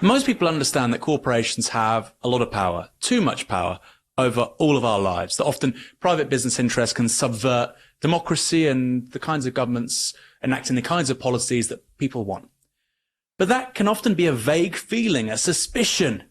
Most people understand that corporations have a lot of power, too much power, over all of our lives, that often private business interests can subvert democracy and the kinds of governments enacting the kinds of policies that people want. But that can often be a vague feeling, a suspicion.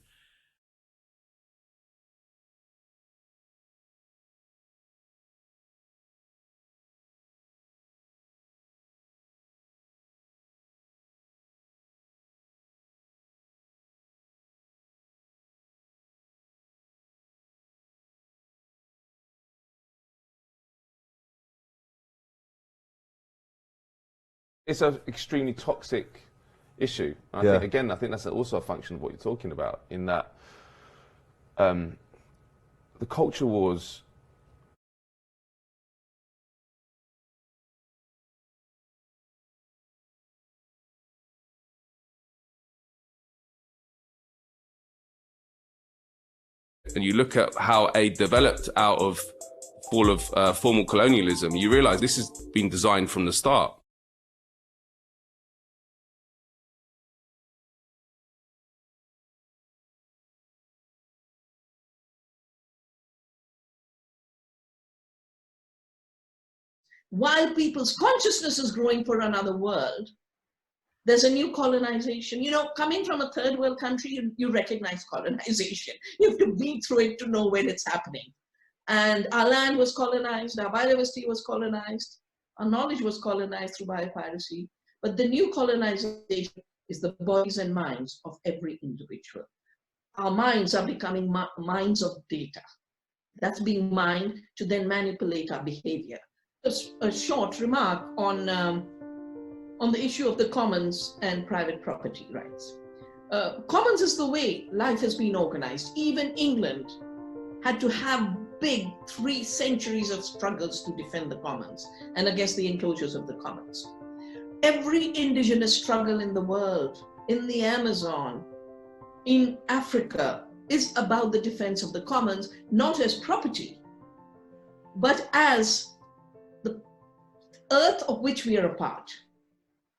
It's an extremely toxic issue. I think, again, I think that's also a function of what you're talking about, in that the culture wars and you look at how aid developed out of all of formal colonialism, you realize this has been designed from the start. While people's consciousness is growing for another world, there's a new colonization. You know, coming from a third world country, you recognize colonization. You have to be through it to know when it's happening. And our land was colonized, our biodiversity was colonized, our knowledge was colonized through biopiracy. But the new colonization is the bodies and minds of every individual. Our minds are becoming minds of data. That's being mined to then manipulate our behavior. A short remark on the issue of the commons and private property rights. Commons is the way life has been organized. Even England had to have big 3 centuries of struggles to defend the commons and against the enclosures of the commons. Every indigenous struggle in the world, in the Amazon, in Africa, is about the defense of the commons, not as property, but as the earth of which we are a part.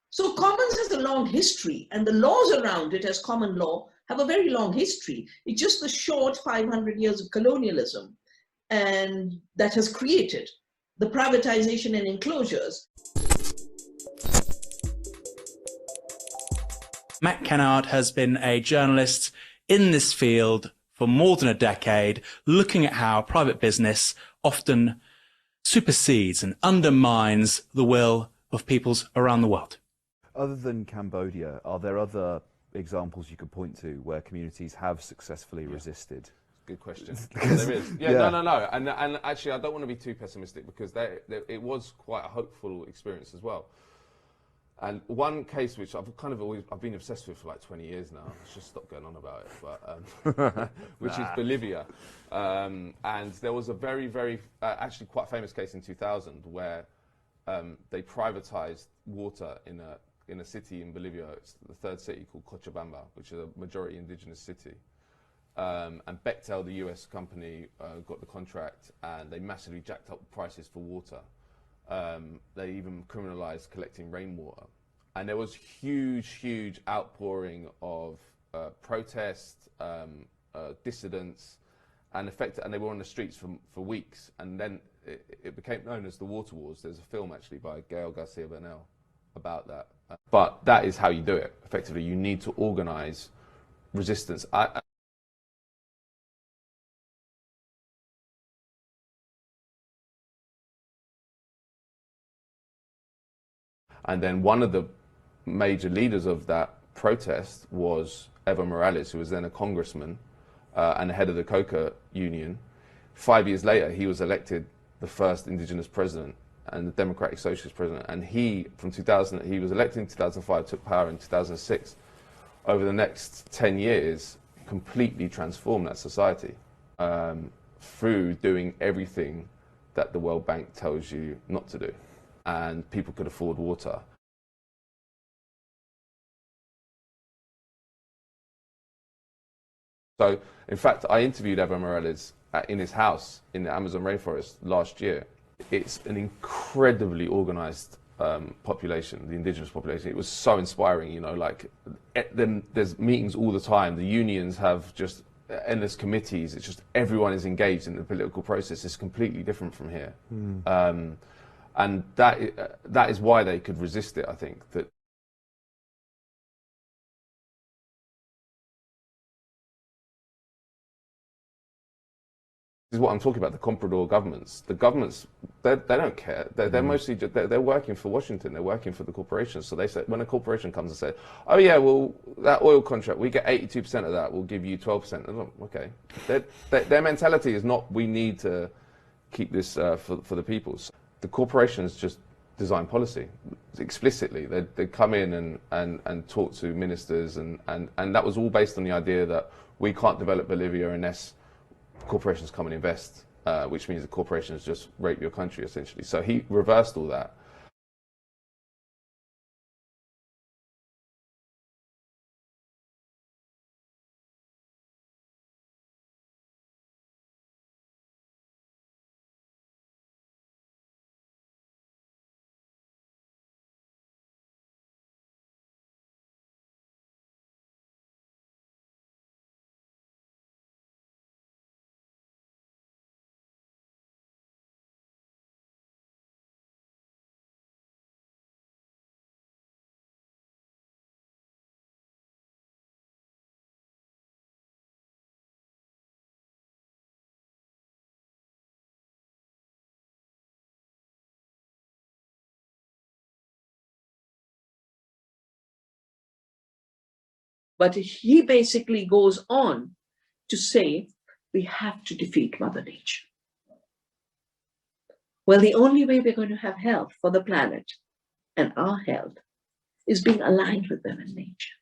So commons has a long history, and the laws around it as common law have a very long history. It's just the short 500 years of colonialism and that has created the privatization and enclosures. Matt Kennard has been a journalist in this field for more than a decade, looking at how private business often supersedes and undermines the will of peoples around the world. Other than Cambodia, are there other examples you could point to where communities have successfully resisted? Good question. There is. No. And actually, I don't want to be too pessimistic, because it was quite a hopeful experience as well. And one case which I've been obsessed with for like 20 years now, let's just stop going on about it, but which is Bolivia. And there was a very, very, actually quite famous case in 2000 where they privatized water in a city in Bolivia. It's the third city, called Cochabamba, which is a majority indigenous city. And Bechtel, the US company, got the contract, and they massively jacked up prices for water. They even criminalized collecting rainwater. And there was huge outpouring of protest, dissidents, and they were on the streets for weeks. And then it became known as the Water Wars. There's a film actually by Gael Garcia Bernal about that. But that is how you do it. Effectively, you need to organize resistance. And then one of the major leaders of that protest was Evo Morales, who was then a congressman and the head of the Coca Union. 5 years later, he was elected the first indigenous president and the Democratic Socialist president. And he was elected in 2005, took power in 2006. Over the next 10 years, completely transformed that society through doing everything that the World Bank tells you not to do. And people could afford water. So, in fact, I interviewed Evo Morales in his house in the Amazon rainforest last year. It's an incredibly organized population, the indigenous population. It was so inspiring, you know, like then there's meetings all the time. The unions have just endless committees. It's just everyone is engaged in the political process. It's completely different from here. And that is why they could resist it, I think. That is what I'm talking about, the comprador governments. The governments, they don't care. They're mostly, they're working for Washington. They're working for the corporations. So they say, when a corporation comes and says, oh yeah, well, that oil contract, we get 82% of that, we'll give you 12%. Okay. Their mentality is not, we need to keep this for the people. So the corporations just design policy explicitly. They come in and talk to ministers, and that was all based on the idea that we can't develop Bolivia unless corporations come and invest, which means the corporations just rape your country, essentially. So he reversed all that. But he basically goes on to say, we have to defeat Mother Nature. Well, the only way we're going to have health for the planet and our health is being aligned with Mother Nature,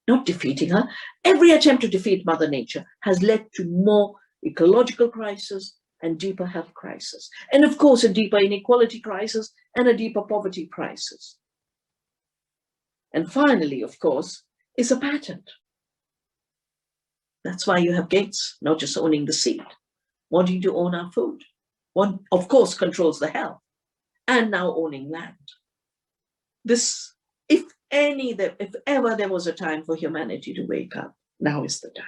not defeating her. Every attempt to defeat Mother Nature has led to more ecological crisis and deeper health crisis. And of course, a deeper inequality crisis and a deeper poverty crisis. And finally, of course, is a patent. That's why you have Gates not just owning the seed, wanting to own our food. One, of course, controls the health, and now owning land. This, if ever there was a time for humanity to wake up, now is the time.